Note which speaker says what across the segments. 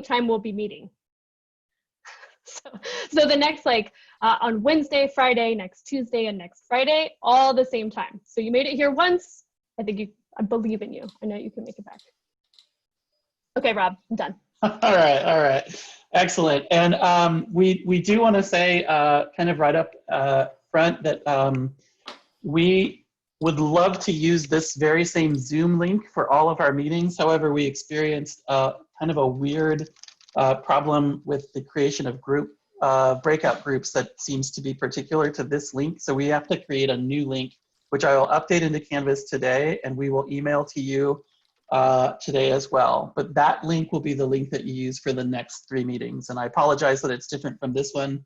Speaker 1: what time we'll be meeting. So the next, like on Wednesday, Friday, next Tuesday, and next Friday, all the same time. So you made it here once. I believe in you. I know you can make it back. Okay, Rob, I'm done.
Speaker 2: All right. Excellent. And we do want to say kind of right up front that we would love to use this very same Zoom link for all of our meetings. However, we experienced kind of a weird problem with the creation of breakout groups that seems to be particular to this link. So we have to create a new link, which I will update into Canvas today, and we will email to you today as well. But that link will be the link that you use for the next 3 meetings. And I apologize that it's different from this one.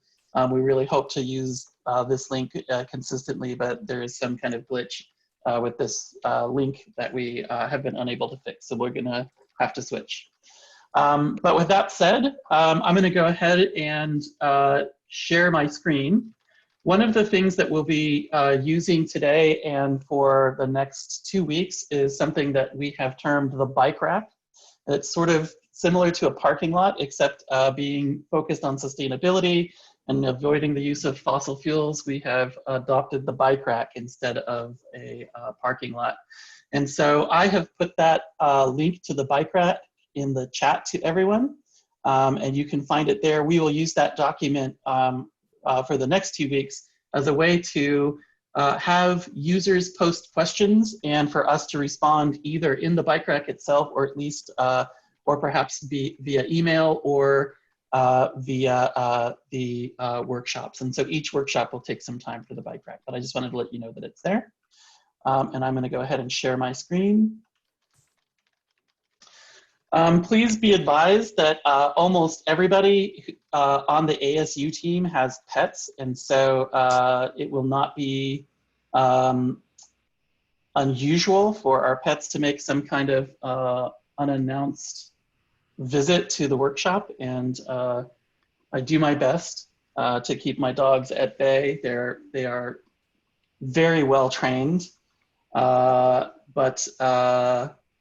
Speaker 2: We really hope to use this link consistently, but there is some kind of glitch with this link that we have been unable to fix. So we're gonna have to switch. But with that said, I'm gonna go ahead and share my screen. One of the things that we'll be using today and for the next 2 weeks is something that we have termed the bike rack. It's sort of similar to a parking lot, except being focused on sustainability and avoiding the use of fossil fuels. We have adopted the bike rack instead of a parking lot. And so I have put that link to the bike rack in the chat to everyone, and you can find it there. We will use that document for the next 2 weeks as a way to have users post questions and for us to respond either in the bike rack itself or at least, or perhaps via email or via the workshops. And so each workshop will take some time for the bike rack, but I just wanted to let you know that it's there. And I'm gonna go ahead and share my screen. Please be advised that almost everybody on the ASU team has pets, and so it will not be unusual for our pets to make some kind of unannounced visit to the workshop, and I do my best to keep my dogs at bay. They are very well trained, but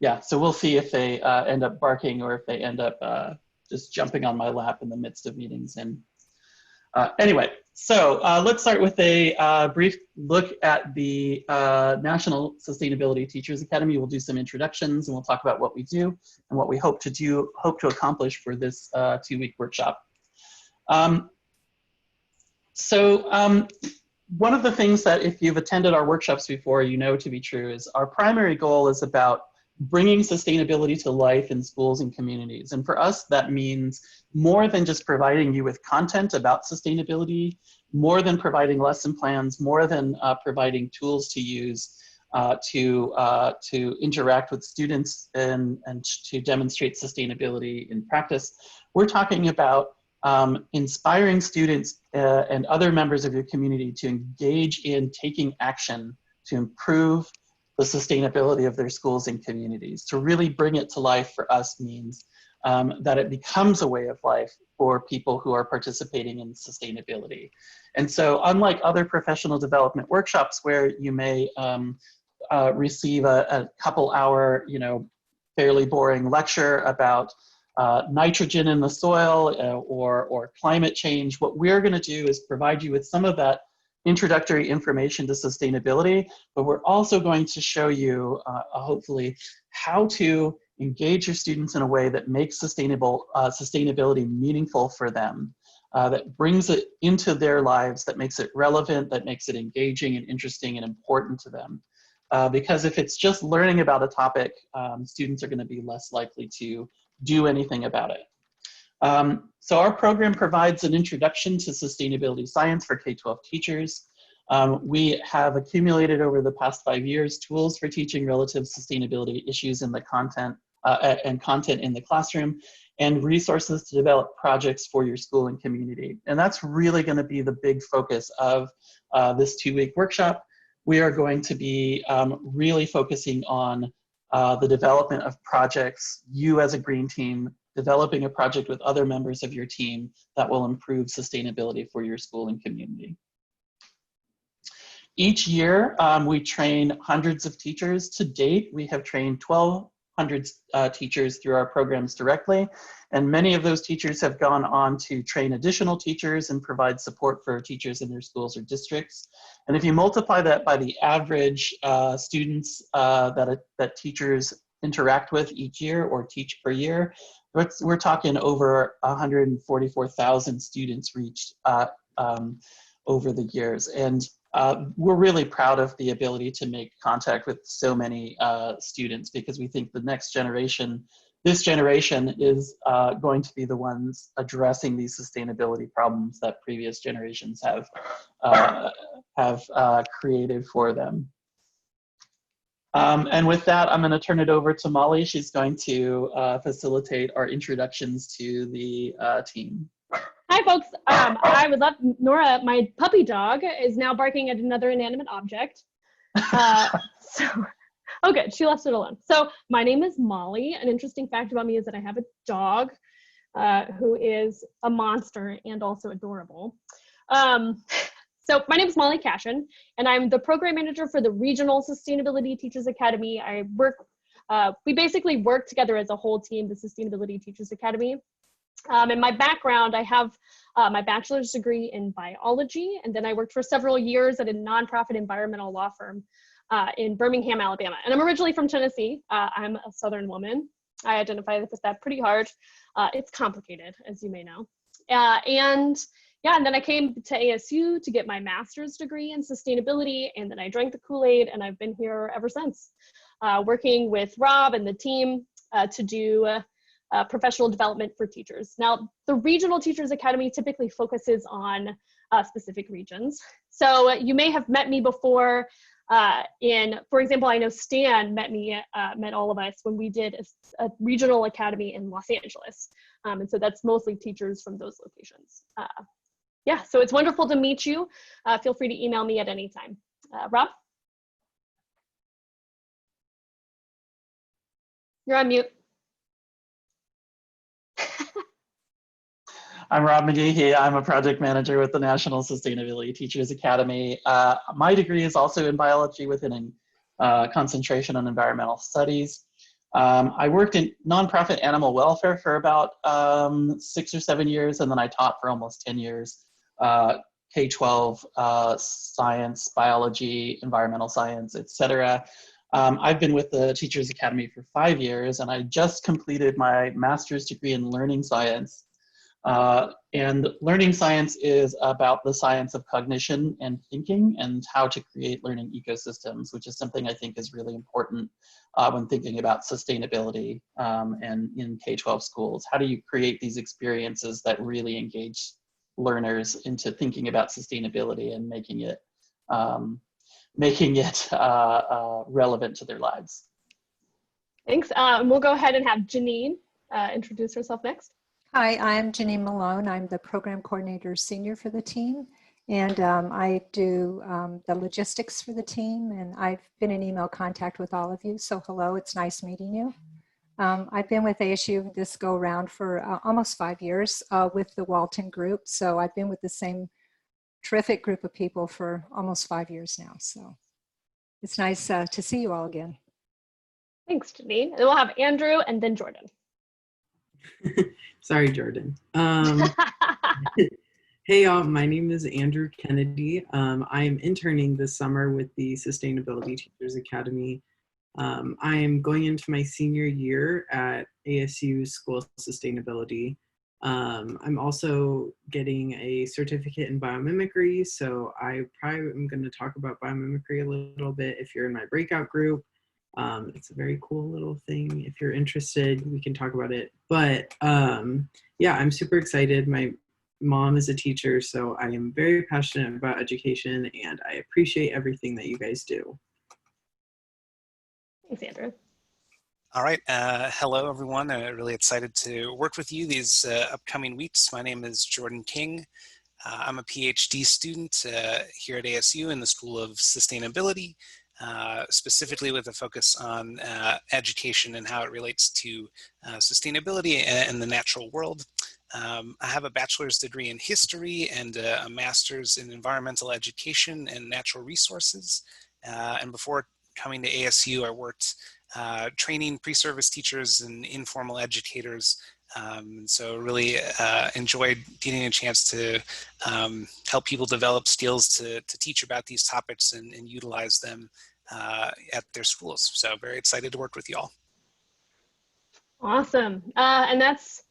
Speaker 2: yeah, so we'll see if they end up barking or if they end up just jumping on my lap in the midst of meetings. And anyway, so let's start with a brief look at the National Sustainability Teachers Academy. We'll do some introductions and we'll talk about what we do and what we hope to accomplish for this 2-week workshop. One of the things that if you've attended our workshops before, you know to be true is our primary goal is about bringing sustainability to life in schools and communities. And for us, that means more than just providing you with content about sustainability, more than providing lesson plans, more than providing tools to use to interact with students and to demonstrate sustainability in practice. We're talking about inspiring students and other members of your community to engage in taking action to improve the sustainability of their schools and communities. To really bring it to life for us means that it becomes a way of life for people who are participating in sustainability. And so unlike other professional development workshops where you may receive a couple-hour, fairly boring lecture about nitrogen in the soil or climate change, what we're gonna do is provide you with some of that introductory information to sustainability, but we're also going to show you, hopefully, how to engage your students in a way that makes sustainability meaningful for them, that brings it into their lives, that makes it relevant, that makes it engaging and interesting and important to them. Because if it's just learning about a topic, students are gonna be less likely to do anything about it. So our program provides an introduction to sustainability science for K-12 teachers. We have accumulated over the past 5 years tools for teaching relative sustainability issues in the content in the classroom, and resources to develop projects for your school and community. And that's really going to be the big focus of this 2-week workshop. We are going to be really focusing on the development of projects, you as a green team, developing a project with other members of your team that will improve sustainability for your school and community. Each year, we train hundreds of teachers. To date, we have trained hundreds teachers through our programs directly. And many of those teachers have gone on to train additional teachers and provide support for teachers in their schools or districts. And if you multiply that by the average students that teachers interact with each year or teach per year, we're talking over 144,000 students reached over the years. And we're really proud of the ability to make contact with so many students, because we think the next generation, this generation, is going to be the ones addressing these sustainability problems that previous generations have created for them. And with that, I'm going to turn it over to Molly. She's going to facilitate our introductions to the team.
Speaker 1: Hi, folks. I would love, Nora, my puppy dog, is now barking at another inanimate object. Oh, good. She left it alone. So my name is Molly. An interesting fact about me is that I have a dog who is a monster and also adorable. So my name is Molly Cashin, and I'm the program manager for the Regional Sustainability Teachers Academy. We basically work together as a whole team, the Sustainability Teachers Academy. In my background, I have my bachelor's degree in biology, and then I worked for several years at a nonprofit environmental law firm in Birmingham, Alabama. And I'm originally from Tennessee. I'm a Southern woman. I identify with that pretty hard. It's complicated, as you may know. And then I came to ASU to get my master's degree in sustainability, and then I drank the Kool-Aid, and I've been here ever since, working with Rob and the team to do professional development for teachers. Now, the Regional Teachers Academy typically focuses on specific regions. So you may have met me before for example, I know Stan met all of us when we did a regional academy in Los Angeles. And so that's mostly teachers from those locations. So it's wonderful to meet you. Feel free to email me at any time. Rob? You're on mute.
Speaker 2: I'm Rob McGehee. I'm a project manager with the National Sustainability Teachers Academy. My degree is also in biology with a concentration on environmental studies. I worked in nonprofit animal welfare for about 6 or 7 years, and then I taught for almost 10 years, K-12 science, biology, environmental science, etc. I've been with the Teachers Academy for 5 years, and I just completed my master's degree in learning science. And learning science is about the science of cognition and thinking and how to create learning ecosystems, which is something I think is really important when thinking about sustainability and in K-12 schools. How do you create these experiences that really engage learners into thinking about sustainability and making it relevant to their lives?
Speaker 1: Thanks. We'll go ahead and have Janine introduce herself next.
Speaker 3: Hi, I'm Janine Malone. I'm the Program Coordinator Senior for the team, and I do the logistics for the team, and I've been in email contact with all of you, so hello, it's nice meeting you. I've been with ASU this go round for almost 5 years with the Walton group, so I've been with the same terrific group of people for almost 5 years now, so it's nice to see you all again.
Speaker 1: Thanks, Janine. And we'll have Andrew and then Jordan.
Speaker 4: Sorry, Jordan. Hey, y'all, my name is Andrew Kennedy. I'm interning this summer with the Sustainability Teachers Academy. I am going into my senior year at ASU School of Sustainability. I'm also getting a certificate in biomimicry, so I probably am going to talk about biomimicry a little bit if you're in my breakout group. It's a very cool little thing. If you're interested, we can talk about it. But yeah, I'm super excited. My mom is a teacher, so I am very passionate about education, and I appreciate everything that you guys do.
Speaker 1: Thanks, Andrew.
Speaker 5: All right. Hello, everyone. I'm really excited to work with you these upcoming weeks. My name is Jordan King. I'm a PhD student here at ASU in the School of Sustainability. Specifically with a focus on education and how it relates to sustainability and the natural world. I have a bachelor's degree in history and a master's in environmental education and natural resources. And before coming to ASU, I worked training pre-service teachers and informal educators. So really enjoyed getting a chance to help people develop skills to teach about these topics and utilize them at their schools. So very excited to work with you all.
Speaker 1: Awesome. And that's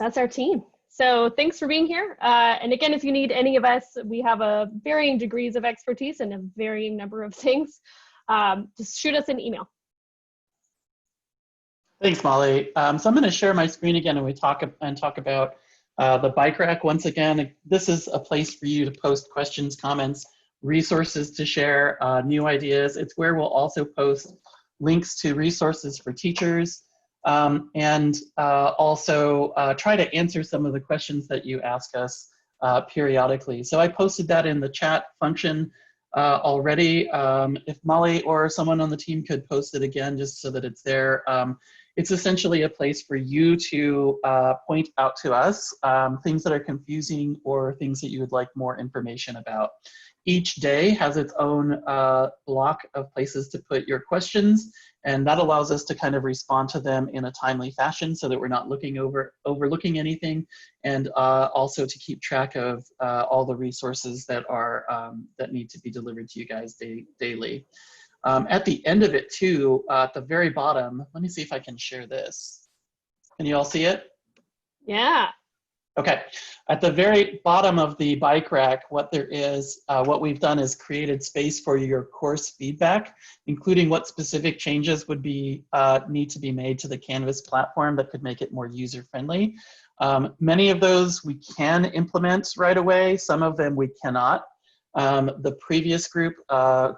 Speaker 1: our team. So thanks for being here. And again, if you need any of us, we have a varying degrees of expertise in a varying number of things. Just shoot us an email.
Speaker 2: Thanks, Molly. So I'm going to share my screen again and we talk about the bike rack. Once again, this is a place for you to post questions, comments, resources to share, new ideas. It's where we'll also post links to resources for teachers, and also try to answer some of the questions that you ask us periodically. So I posted that in the chat function already. If Molly or someone on the team could post it again just so that it's there. It's essentially a place for you to point out to us things that are confusing or things that you would like more information about. Each day has its own block of places to put your questions, and that allows us to kind of respond to them in a timely fashion so that we're not overlooking anything, and also to keep track of all the resources that are that need to be delivered to you guys daily. At the end of it too, at the very bottom, let me see if I can share this. Can you all see it?
Speaker 1: Yeah.
Speaker 2: Okay. At the very bottom of the bike rack, what we've done is created space for your course feedback, including what specific changes would need to be made to the Canvas platform that could make it more user-friendly. Many of those we can implement right away. Some of them we cannot. The previous group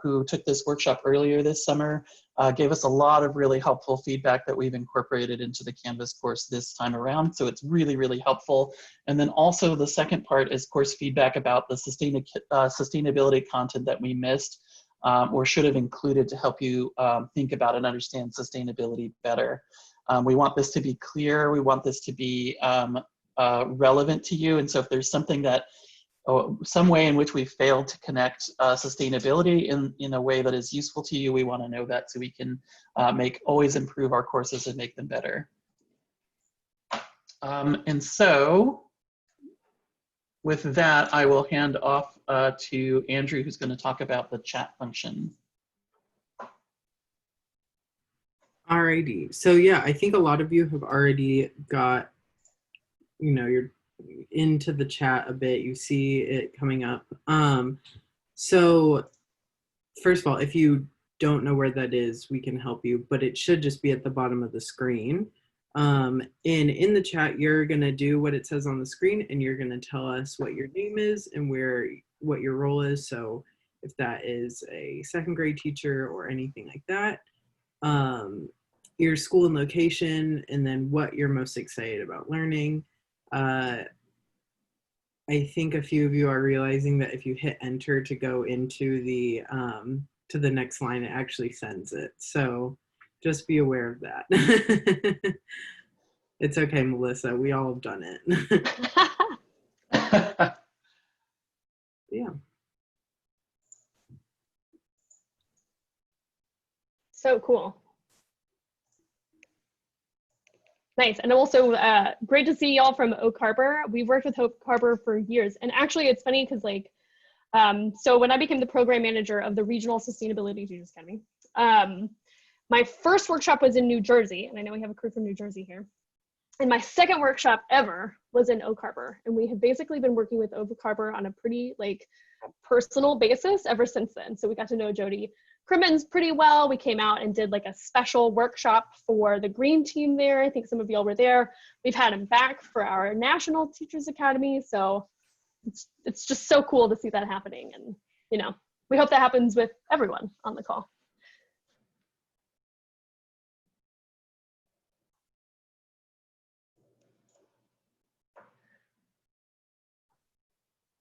Speaker 2: who took this workshop earlier this summer gave us a lot of really helpful feedback that we've incorporated into the Canvas course this time around. So it's really, really helpful. And then also the second part is course feedback about the sustainability content that we missed or should have included to help you think about and understand sustainability better. We want this to be clear. We want this to be relevant to you. And so if there's something that some way in which we failed to connect sustainability in a way that is useful to you, we want to know that so we can always improve our courses and make them better. And so with that, I will hand off to Andrew, who's going to talk about the chat function.
Speaker 4: Alrighty, so yeah, I think a lot of you have already got, you're into the chat a bit, you see it coming up. So first of all, if you don't know where that is, we can help you, but it should just be at the bottom of the screen. And in the chat, you're gonna do what it says on the screen and you're gonna tell us what your name is and what your role is. So if that is a second grade teacher or anything like that, your school and location, and then what you're most excited about learning. I think a few of you are realizing that if you hit enter to go into the to the next line, it actually sends it. So just be aware of that. It's okay, Melissa. We all have done it. Yeah.
Speaker 1: So cool. Nice, and also great to see y'all from Oak Harbor. We've worked with Oak Harbor for years, and actually it's funny because so when I became the program manager of the Regional Sustainability Teachers Academy, my first workshop was in New Jersey, and I know we have a crew from New Jersey here. And my second workshop ever was in Oak Harbor, and we have basically been working with Oak Harbor on a pretty personal basis ever since then. So we got to know Jody Crimmins pretty well. We came out and did a special workshop for the green team there. I think some of y'all were there. We've had him back for our National Teachers Academy. So it's just so cool to see that happening. And, we hope that happens with everyone on the call.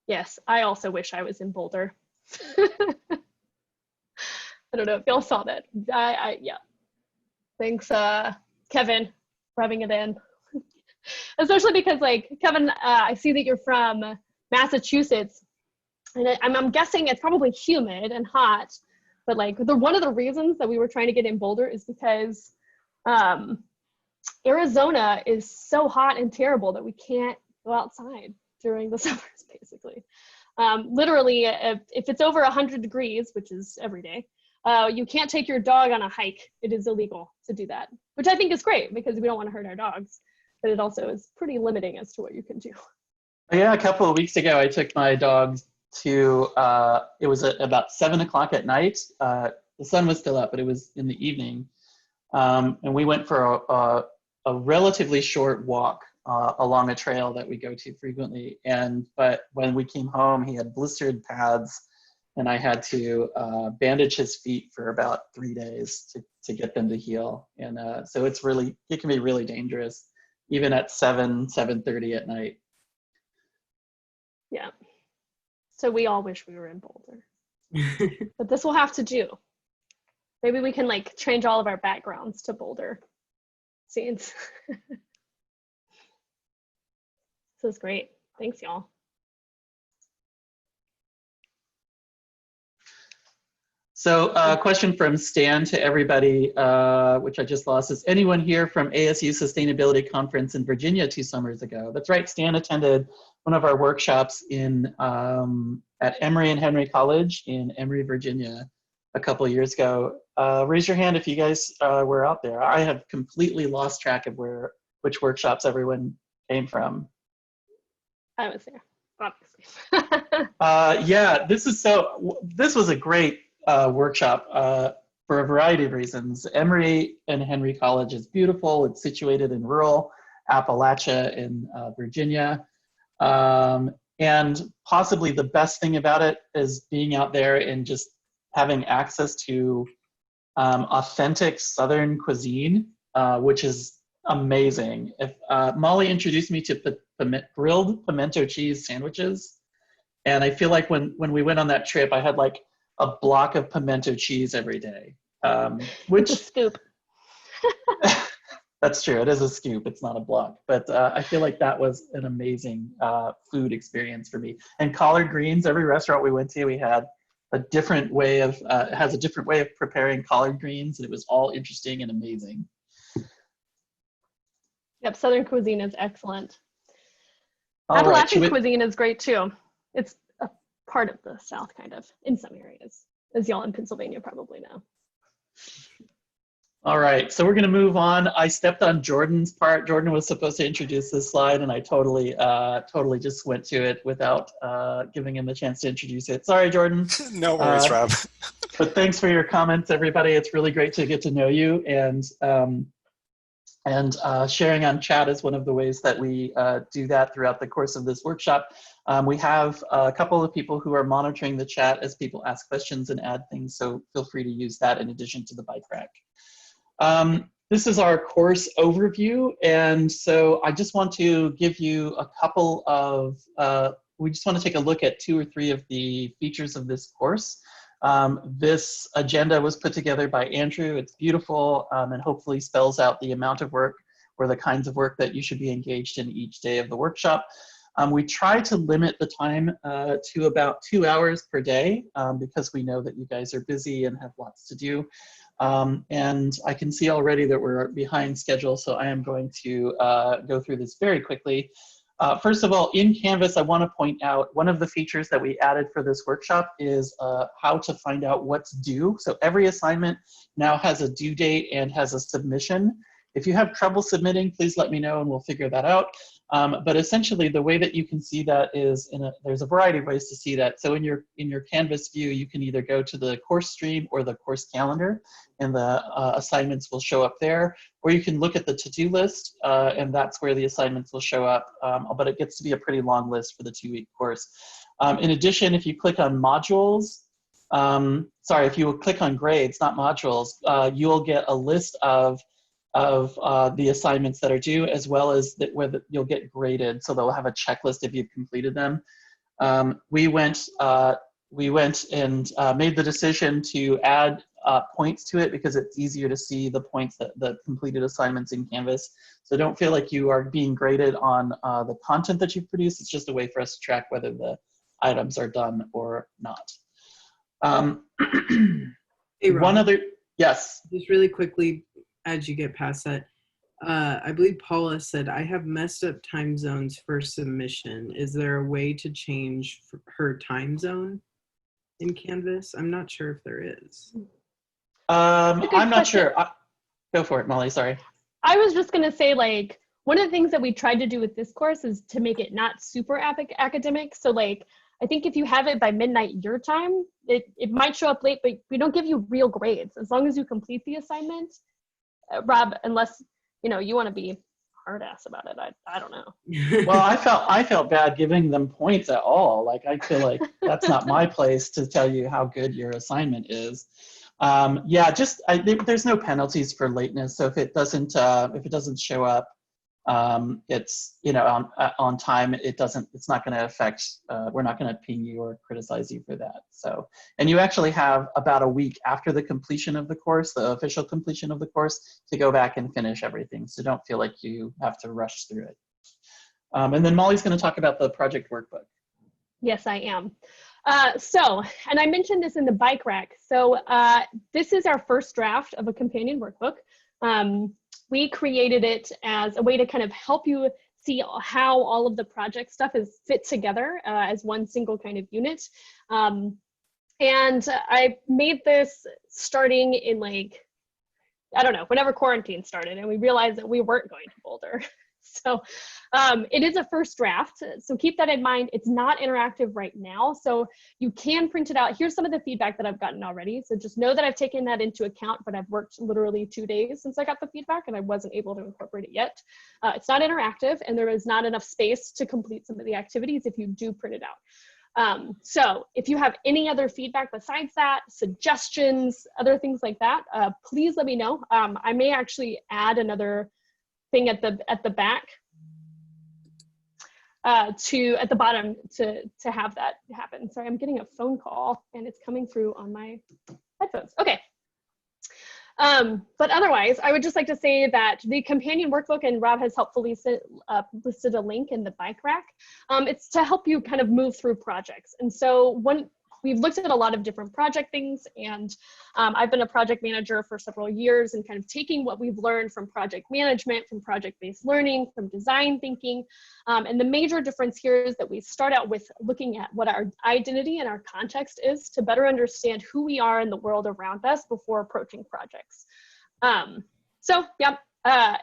Speaker 1: Yes, I also wish I was in Boulder. I don't know if y'all saw that. Yeah. Thanks, Kevin, for having it in. Especially because, Kevin, I see that you're from Massachusetts, and I'm guessing it's probably humid and hot. but like one of the reasons that we were trying to get in Boulder is because Arizona is so hot and terrible that we can't go outside during the summers, basically. Literally, if it's over 100 degrees, which is every day, you can't take your dog on a hike. It is illegal to do that, which I think is great because we don't want to hurt our dogs, but it also is pretty limiting as to what you can do.
Speaker 2: Yeah, a couple of weeks ago, I took my dogs to, it was at about 7 o'clock at night. The sun was still up, but it was in the evening. And we went for a relatively short walk along a trail that we go to frequently. But when we came home, he had blistered pads, and I had to bandage his feet for about 3 days to get them to heal. And so it can be really dangerous, even at 7:30 at night.
Speaker 1: Yeah. So we all wish we were in Boulder, but this will have to do. Maybe we can like change all of our backgrounds to Boulder scenes. This is great. Thanks, y'all.
Speaker 2: So a question from Stan to everybody, which I just lost, is anyone here from ASU Sustainability Conference in Virginia 2 summers ago? That's right, Stan attended one of our workshops at Emory and Henry College in Emory, Virginia a couple of years ago. Raise your hand if you guys were out there. I have completely lost track of which workshops everyone came from.
Speaker 1: I was there, obviously.
Speaker 2: Yeah, this was a great workshop for a variety of reasons. Emory and Henry College is beautiful. It's situated in rural Appalachia in Virginia. And possibly the best thing about it is being out there and just having access to authentic Southern cuisine, which is amazing. Molly introduced me to grilled pimento cheese sandwiches. And I feel like when we went on that trip, I had like a block of pimento cheese every day, which
Speaker 1: a scoop.
Speaker 2: That's true. It is a scoop. It's not a block, but I feel like that was an amazing food experience for me. And collard greens, every restaurant we went to, we had a different way of, has a different way of preparing collard greens, and it was all interesting and amazing.
Speaker 1: Yep, Southern cuisine is excellent.
Speaker 2: All
Speaker 1: Appalachian
Speaker 2: right,
Speaker 1: cuisine is great too. It's a part of the South, kind of, in some areas, as y'all in Pennsylvania probably know.
Speaker 2: All right, so we're going to move on. I stepped on Jordan's part. Jordan was supposed to introduce this slide, and I totally just went to it without giving him a chance to introduce it. Sorry, Jordan.
Speaker 5: No worries, Rob.
Speaker 2: But thanks for your comments, everybody. It's really great to get to know you, and sharing on chat is one of the ways that we do that throughout the course of this workshop. We have a couple of people who are monitoring the chat as people ask questions and add things, so feel free to use that in addition to the bike rack. This is our course overview, and so I just want to give you a couple of, we just want to take a look at 2 or 3 of the features of this course. This agenda was put together by Andrew. It's beautiful and hopefully spells out the amount of work or the kinds of work that you should be engaged in each day of the workshop. We try to limit the time to about 2 hours per day because we know that you guys are busy and have lots to do. And I can see already that we're behind schedule, so I am going to go through this very quickly. First of all, in Canvas, I want to point out one of the features that we added for this workshop is how to find out what's due. So every assignment now has a due date and has a submission. If you have trouble submitting, please let me know and we'll figure that out. But essentially, the way that you can see that is there's a variety of ways to see that. So in your Canvas view, you can either go to the course stream or the course calendar, and the assignments will show up there. Or you can look at the to-do list, and that's where the assignments will show up. But it gets to be a pretty long list for the 2-week course. In addition, if you click on modules, if you will click on grades, not modules, you'll get a list of the assignments that are due, as well as where you'll get graded. So they'll have a checklist if you've completed them. We went and made the decision to add points to it because it's easier to see the points that completed assignments in Canvas. So don't feel like you are being graded on the content that you've produced. It's just a way for us to track whether the items are done or not.
Speaker 4: Hey,
Speaker 2: One
Speaker 4: Rob,
Speaker 2: other, yes.
Speaker 4: just really quickly, as you get past that, I believe Paula said, I have messed up time zones for submission. Is there a way to change her time zone in Canvas? I'm not sure if there is.
Speaker 2: I'm not sure. Go for it, Molly, sorry.
Speaker 1: I was just going to say, like, one of the things that we tried to do with this course is to make it not super academic. So, like, I think if you have it by midnight your time, it might show up late, but we don't give you real grades. As long as you complete the assignment, Rob, unless, you know, you want to be hard ass about it. I don't know.
Speaker 2: Well, I felt bad giving them points at all. Like, I feel like that's not my place to tell you how good your assignment is. Yeah, there's no penalties for lateness. So if it doesn't show up, it's, you know, on time, it's not going to affect, we're not going to ping you or criticize you for that. So, and you actually have about a week after the completion of the course, the official completion of the course, to go back and finish everything. So don't feel like you have to rush through it. And then Molly's going to talk about the project workbook.
Speaker 1: Yes, I am. And I mentioned this in the bike rack. So this is our first draft of a companion workbook. We created it as a way to kind of help you see how all of the project stuff is fit together as one single kind of unit. And I made this starting in, like, I don't know, whenever quarantine started, and we realized that we weren't going to Boulder. So it is a first draft, so keep that in mind. It's not interactive right now, so you can print it out. Here's some of the feedback that I've gotten already. So just know that I've taken that into account, but I've worked literally 2 days since I got the feedback and I wasn't able to incorporate it yet. It's not interactive, and there is not enough space to complete some of the activities if you do print it out. So if you have any other feedback besides that, suggestions, other things like that, please let me know. I may actually add another thing at the back at the bottom to have that happen. Sorry, I'm getting a phone call and it's coming through on my headphones. Okay. But otherwise, I would just like to say that the companion workbook, and Rob has helpfully listed a link in the bike rack. It's to help you kind of move through projects. And so we've looked at a lot of different project things, and I've been a project manager for several years, and kind of taking what we've learned from project management, from project-based learning, from design thinking. And the major difference here is that we start out with looking at what our identity and our context is to better understand who we are in the world around us before approaching projects. So yeah,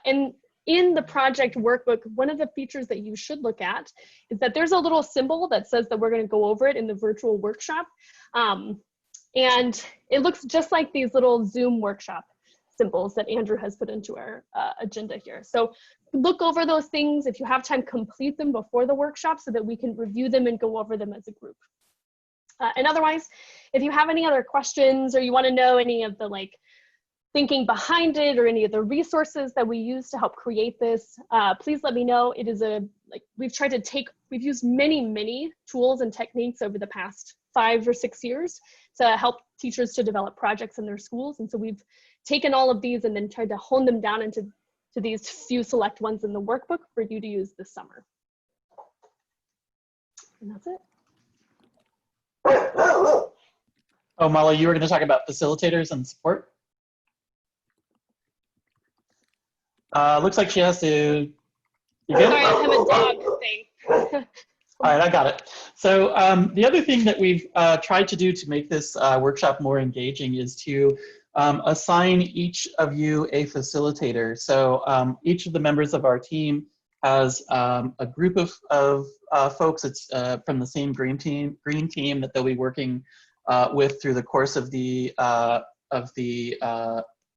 Speaker 1: and in the project workbook, one of the features that you should look at is that there's a little symbol that says that we're going to go over it in the virtual workshop. And it looks just like these little Zoom workshop symbols that Andrew has put into our agenda here. So look over those things. If you have time, complete them before the workshop so that we can review them and go over them as a group. And otherwise, if you have any other questions or you want to know any of the thinking behind it or any of the resources that we use to help create this, please let me know. It is we've used many tools and techniques over the past 5 or 6 years to help teachers to develop projects in their schools. And so we've taken all of these and then tried to hone them down into these few select ones in the workbook for you to use this summer. And that's it.
Speaker 2: Oh, Molly, you were going to talk about facilitators and support? Looks like she has to. You good?
Speaker 1: Sorry, I have a dog thing.
Speaker 2: All right, I got it. So the other thing that we've tried to do to make this workshop more engaging is to assign each of you a facilitator. So each of the members of our team has a group of folks. It's from the same green team that they'll be working with through the course of the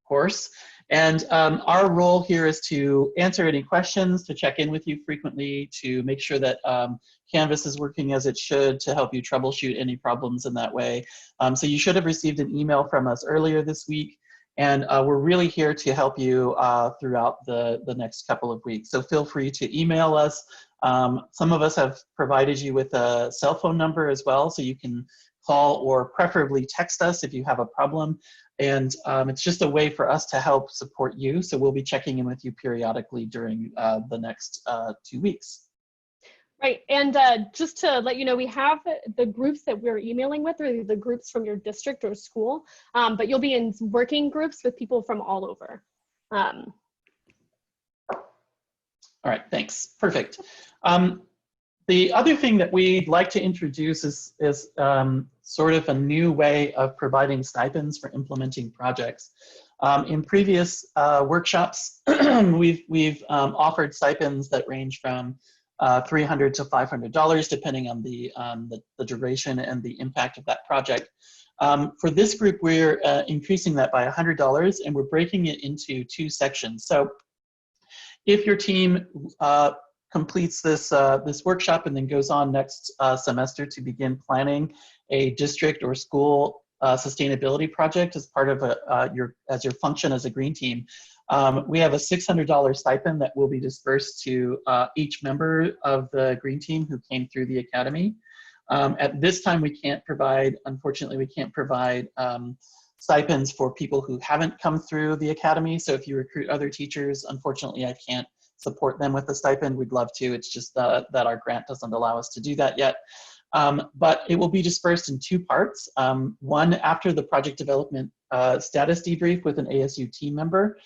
Speaker 2: course. And our role here is to answer any questions, to check in with you frequently, to make sure that Canvas is working as it should, to help you troubleshoot any problems in that way. So you should have received an email from us earlier this week, and we're really here to help you throughout the next couple of weeks. So feel free to email us. Some of us have provided you with a cell phone number as well, so you can call or preferably text us if you have a problem. And it's just a way for us to help support you. So we'll be checking in with you periodically during the next 2 weeks.
Speaker 1: Right, and just to let you know, we have the groups that we're emailing with are the groups from your district or school, but you'll be in working groups with people from all over.
Speaker 2: All right, thanks, perfect. The other thing that we'd like to introduce is sort of a new way of providing stipends for implementing projects. In previous workshops, we've offered stipends that range from $300 to $500, depending on the duration and the impact of that project. For this group, we're increasing that by $100, and we're breaking it into 2 sections. So if your team completes this workshop and then goes on next semester to begin planning a district or school sustainability project as part of your function as a green team, we have a $600 stipend that will be dispersed to each member of the green team who came through the academy. At this time, unfortunately, we can't provide stipends for people who haven't come through the academy. So if you recruit other teachers, unfortunately, I can't support them with a stipend. We'd love to. It's just that our grant doesn't allow us to do that yet. But it will be dispersed in 2 parts. One after the project development status debrief with an ASU team member.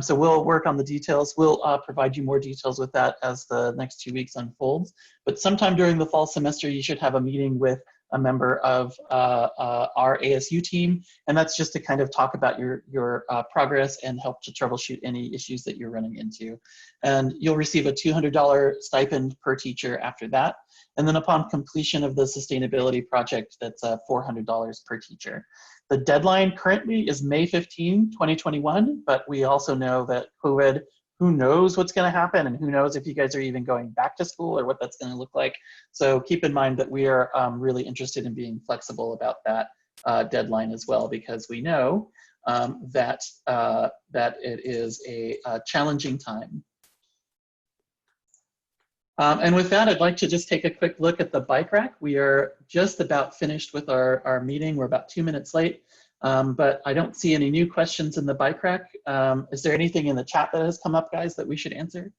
Speaker 2: So we'll work on the details. We'll provide you more details with that as the next 2 weeks unfolds. But sometime during the fall semester, you should have a meeting with a member of our ASU team, and that's just to kind of talk about your progress and help to troubleshoot any issues that you're running into. And you'll receive a $200 stipend per teacher after that. And then upon completion of the sustainability project, that's $400 per teacher. The deadline currently is May 15, 2021, but we also know that COVID, who knows what's going to happen, and who knows if you guys are even going back to school or what that's going to look like. So keep in mind that we are really interested in being flexible about that deadline as well, because we know that it is a challenging time. And with that, I'd like to just take a quick look at the bike rack. We are just about finished with our meeting. We're about 2 minutes late, but I don't see any new questions in the bike rack. Is there anything in the chat that has come up, guys, that we should answer?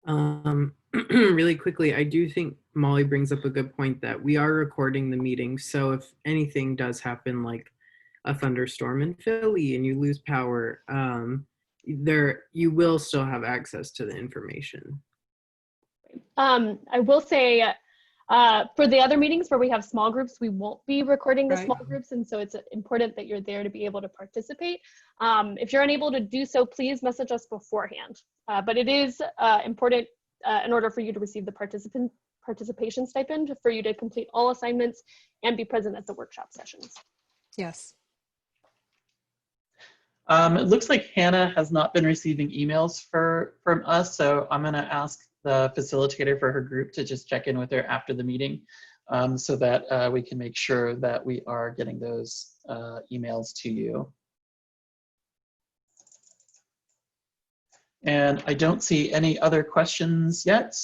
Speaker 4: Really quickly, I do think Molly brings up a good point that we are recording the meeting. So if anything does happen, like a thunderstorm in Philly and you lose power, you will still have access to the information.
Speaker 1: I will say for the other meetings where we have small groups, we won't be recording the small groups, and so it's important that you're there to be able to participate. If you're unable to do so, please message us beforehand. But it is important in order for you to receive the participation stipend for you to complete all assignments and be present at the workshop sessions.
Speaker 3: Yes.
Speaker 2: It looks like Hannah has not been receiving emails from us, so I'm going to ask the facilitator for her group to just check in with her after the meeting so that we can make sure that we are getting those emails to you. And I don't see any other questions yet.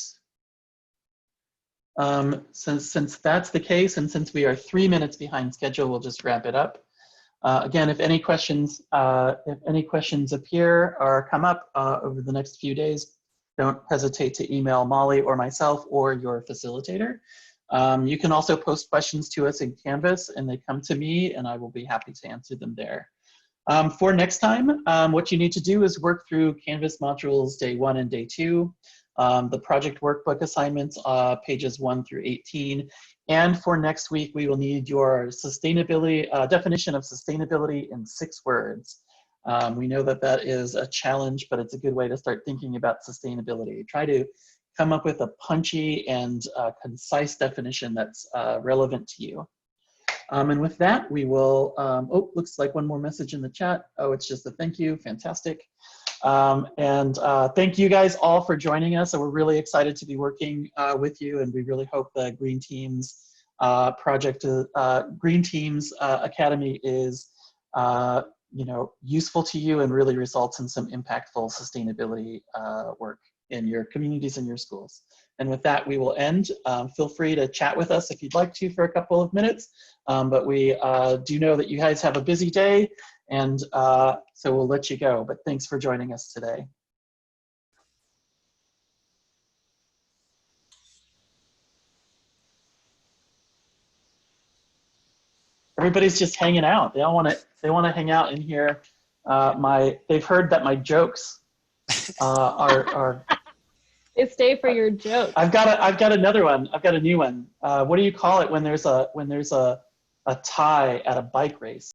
Speaker 2: Since that's the case, and since we are 3 minutes behind schedule, we'll just wrap it up. Again, if any questions appear or come up over the next few days, don't hesitate to email Molly or myself or your facilitator. You can also post questions to us in Canvas, and they come to me, and I will be happy to answer them there. For next time, what you need to do is work through Canvas modules day 1 and day 2, the project workbook assignments, pages 1 through 18. And for next week, we will need your sustainability, definition of sustainability in 6 words. We know that that is a challenge, but it's a good way to start thinking about sustainability. Try to come up with a punchy and concise definition that's relevant to you. And with that, we will, oh, looks like one more message in the chat. Oh, it's just a thank you, fantastic. Thank you guys all for joining us. So we're really excited to be working with you, and we really hope the Green Teams Green Teams Academy is useful to you and really results in some impactful sustainability work in your communities and your schools. And with that, we will end. Feel free to chat with us if you'd like to for a couple of minutes, but we do know that you guys have a busy day, and so we'll let you go. But thanks for joining us today. Everybody's just hanging out. They want to hang out and hear they've heard that my jokes are.
Speaker 1: They stay for your jokes.
Speaker 2: I've got another one. I've got a new one. What do you call it when there's a tie at a bike race?